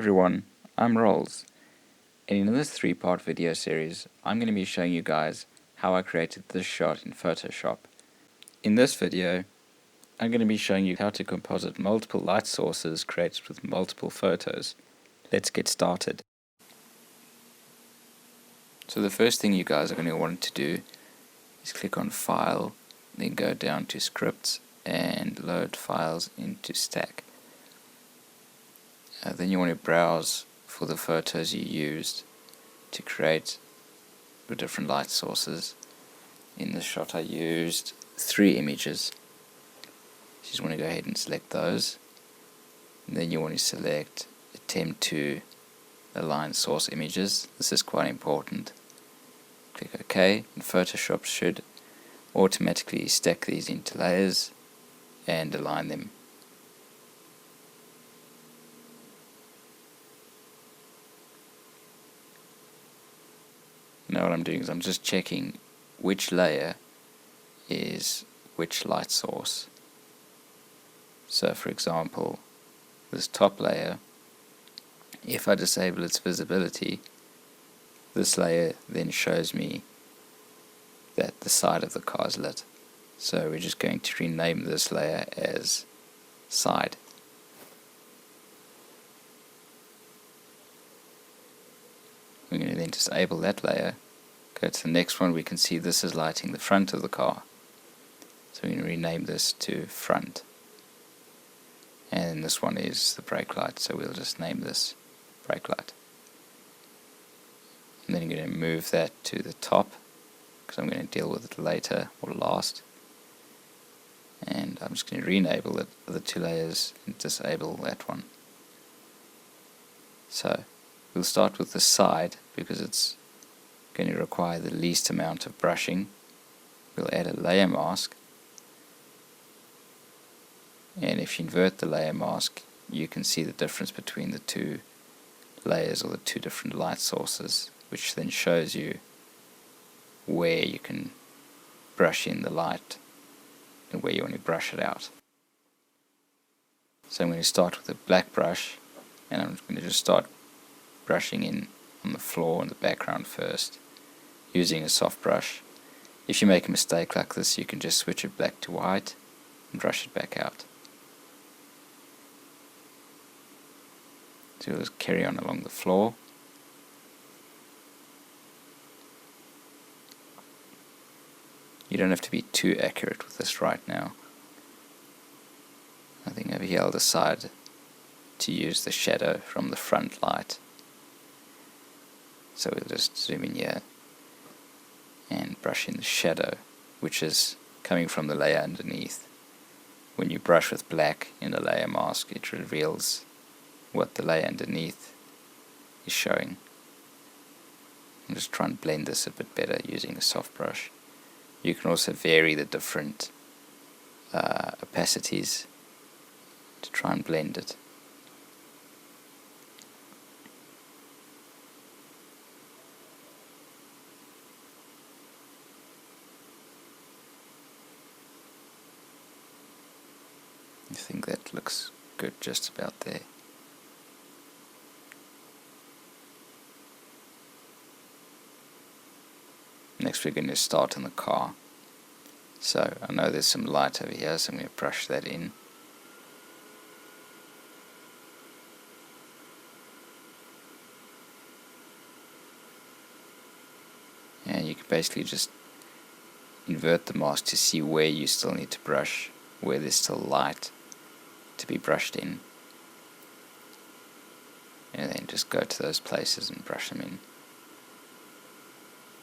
everyone, I'm Rolls, and in this 3-part video series I'm going to be showing you guys how I created this shot in Photoshop. In this video I'm going to be showing you how to composite multiple light sources created with multiple photos. Let's get started. So the first thing you guys are going to want to do is click on File, then go down to Scripts and load files into Stack. Then you want to browse for the photos you used to create the different light sources. In this shot I used 3 images. You just want to go ahead and select those. And then you want to select Attempt to Align Source Images. This is quite important. Click OK, and Photoshop should automatically stack these into layers and align them. Now what I'm doing is I'm just checking which layer is which light source. So for example, this top layer, if I disable its visibility, this layer then shows me that the side of the car is lit. So we're just going to rename this layer as Side. We're going to then disable that layer. Go to the next one. We can see this is lighting the front of the car. So we're going to rename this to Front. And this one is the brake light, so we'll just name this brake light. And then you're going to move that to the top, because I'm going to deal with it later or last. And I'm just going to re-enable the 2 layers and disable that one. So we'll start with the side because it's going to require the least amount of brushing. We'll add a layer mask, and if you invert the layer mask you can see the difference between the 2 layers or the 2 different light sources, which then shows you where you can brush in the light and where you want to brush it out. So I'm going to start with a black brush, and I'm going to just start brushing in on the floor and the background first using a soft brush. If you make a mistake like this, you can just switch it black to white and brush it back out. So we'll just carry on along the floor. You don't have to be too accurate with this right now. I think over here I'll decide to use the shadow from the front light. So we'll just zoom in here and brush in the shadow, which is coming from the layer underneath. When you brush with black in the layer mask, it reveals what the layer underneath is showing. I'm just trying to blend this a bit better using a soft brush. You can also vary the different opacities to try and blend it. I think that looks good just about there. Next we're going to start on the car. So I know there's some light over here, so I'm going to brush that in. And you can basically just invert the mask to see where you still need to brush, where there's still light to be brushed in, and then just go to those places and brush them in.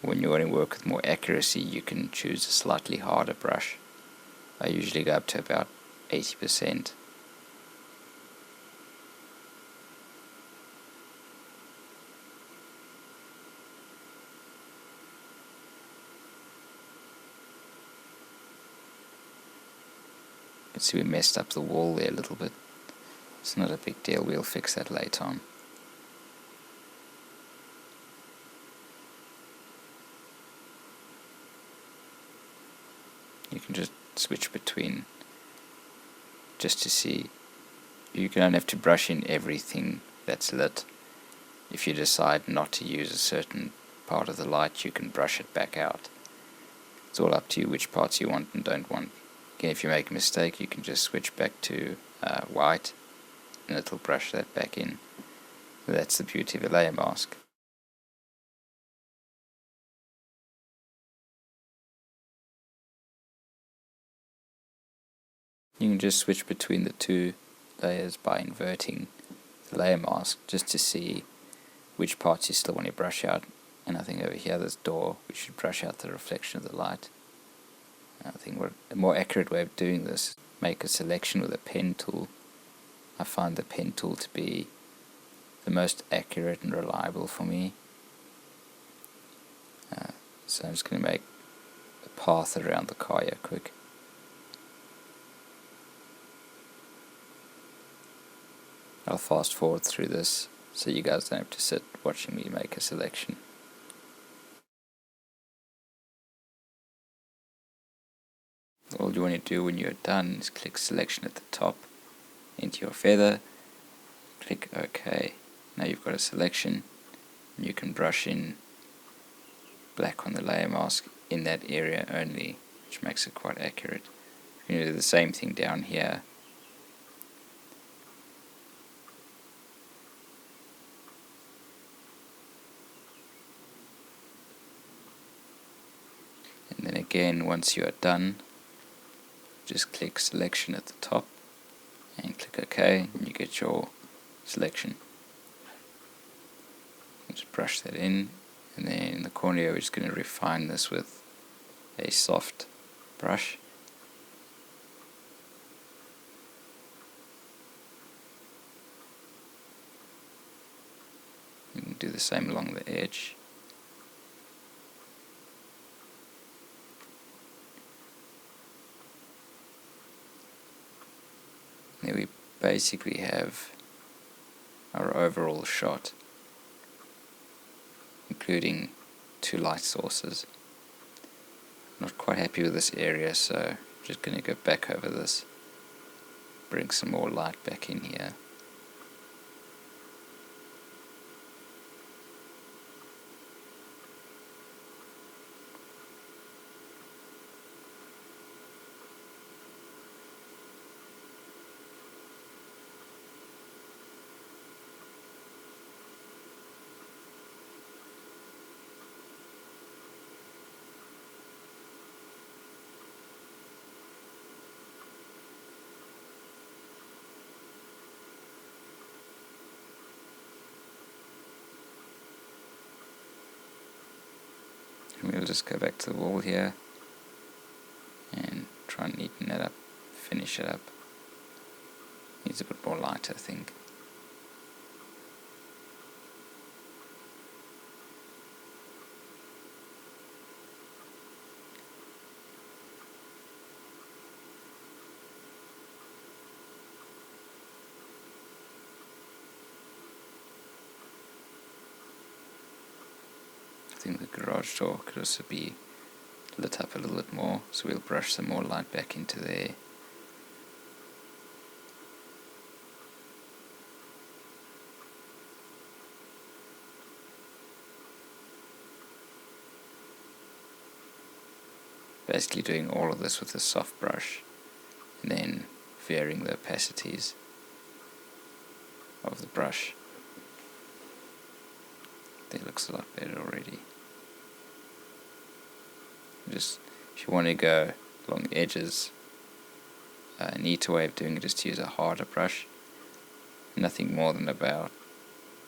When you want to work with more accuracy, you can choose a slightly harder brush. I usually go up to about 80%. You can see we messed up the wall there a little bit. It's not a big deal, we'll fix that later on. You can just switch between just to see. You don't have to brush in everything that's lit. If you decide not to use a certain part of the light, you can brush it back out. It's all up to you which parts you want and don't want. Again, if you make a mistake, you can just switch back to white and it'll brush that back in. That's the beauty of a layer mask. You can just switch between the two layers by inverting the layer mask just to see which parts you still want to brush out. And I think over here, this door, we should brush out the reflection of the light. I think a more accurate way of doing this is make a selection with a pen tool. I find the pen tool to be the most accurate and reliable for me. So I'm just going to make a path around the car here quick. I'll fast forward through this so you guys don't have to sit watching me make a selection. All you want to do when you're done is click selection at the top, into your feather, click OK. Now you've got a selection, and you can brush in black on the layer mask in that area only, which makes it quite accurate. You can do the same thing down here. And then again, once you are done, just click selection at the top and click OK, and you get your selection. Just brush that in, and then in the corner here, we're just going to refine this with a soft brush. You can do the same along the edge. There we basically have our overall shot, including two light sources. Not quite happy with this area, so I'm just going to go back over this, bring some more light back in here. And we'll just go back to the wall here and try and neaten that up, finish it up. Needs a bit more light, I think. I think the garage door could also be lit up a little bit more, so we'll brush some more light back into there. Basically doing all of this with a soft brush, and then varying the opacities of the brush. That looks a lot better already. Just, if you want to go along the edges, a neater way of doing it is to use a harder brush. Nothing more than about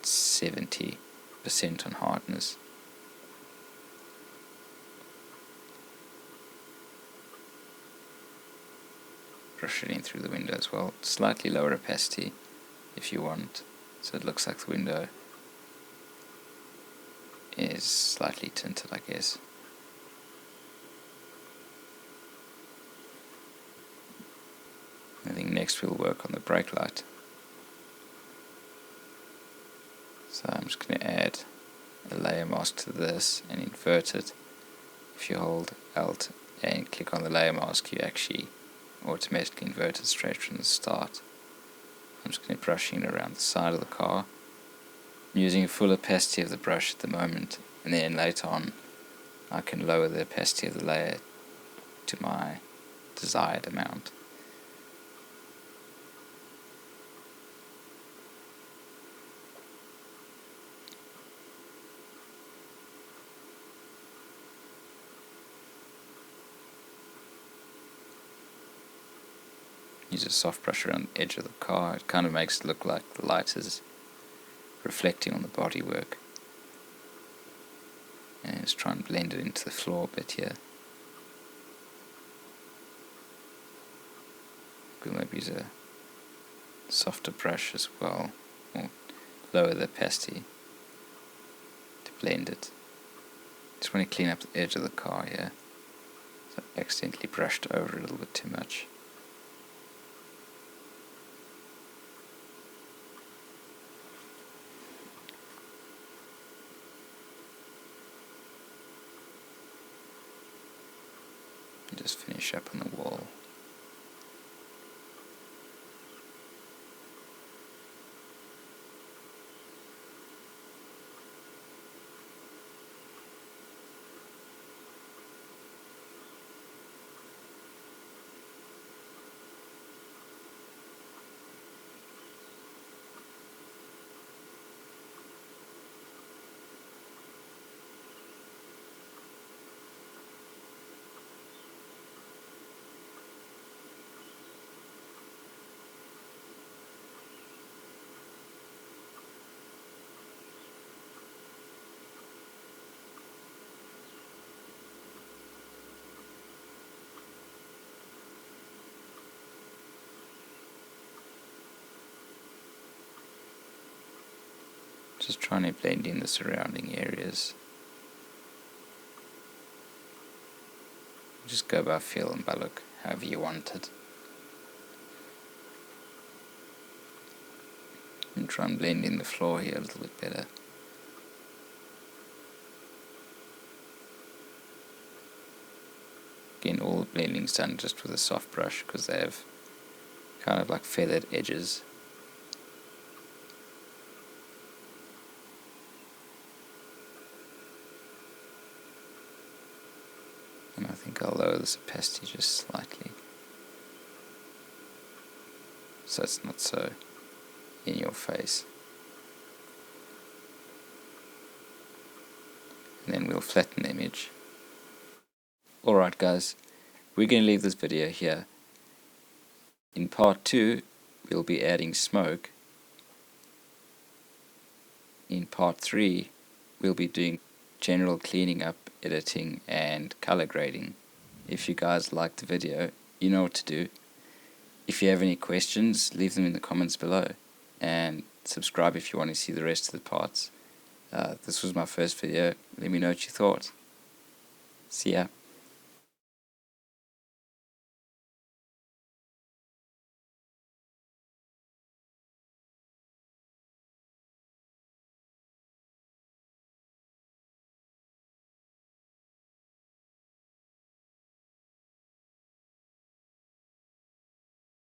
70% on hardness. Brush it in through the window as well. Slightly lower opacity if you want, so it looks like the window is slightly tinted, I guess. I think next we'll work on the brake light. So I'm just going to add a layer mask to this and invert it. If you hold Alt and click on the layer mask, you actually automatically invert it straight from the start. I'm just going to brush in around the side of the car, I'm using a full opacity of the brush at the moment, and then later on I can lower the opacity of the layer to my desired amount. Use a soft brush around the edge of the car. It kind of makes it look like the light is reflecting on the bodywork. And just try and blend it into the floor a bit here. We'll maybe use a softer brush as well, or lower the opacity to blend it. Just want to clean up the edge of the car here. So I accidentally brushed over a little bit too much. And just finish up on the wall. Just trying to blend in the surrounding areas. Just go by feel and by look, however you want it. And try and blend in the floor here a little bit better. Again, all the blending's done just with a soft brush because they have kind of like feathered edges. And I think I'll lower this opacity just slightly, so it's not so in your face. And then we'll flatten the image. Alright guys, we're going to leave this video here. In part 2 we'll be adding smoke. In part 3 we'll be doing general cleaning up, editing and color grading. If you guys liked the video, you know what to do. If you have any questions, leave them in the comments below, and subscribe if you want to see the rest of the parts. This was my first video. Let me know what you thought. See ya.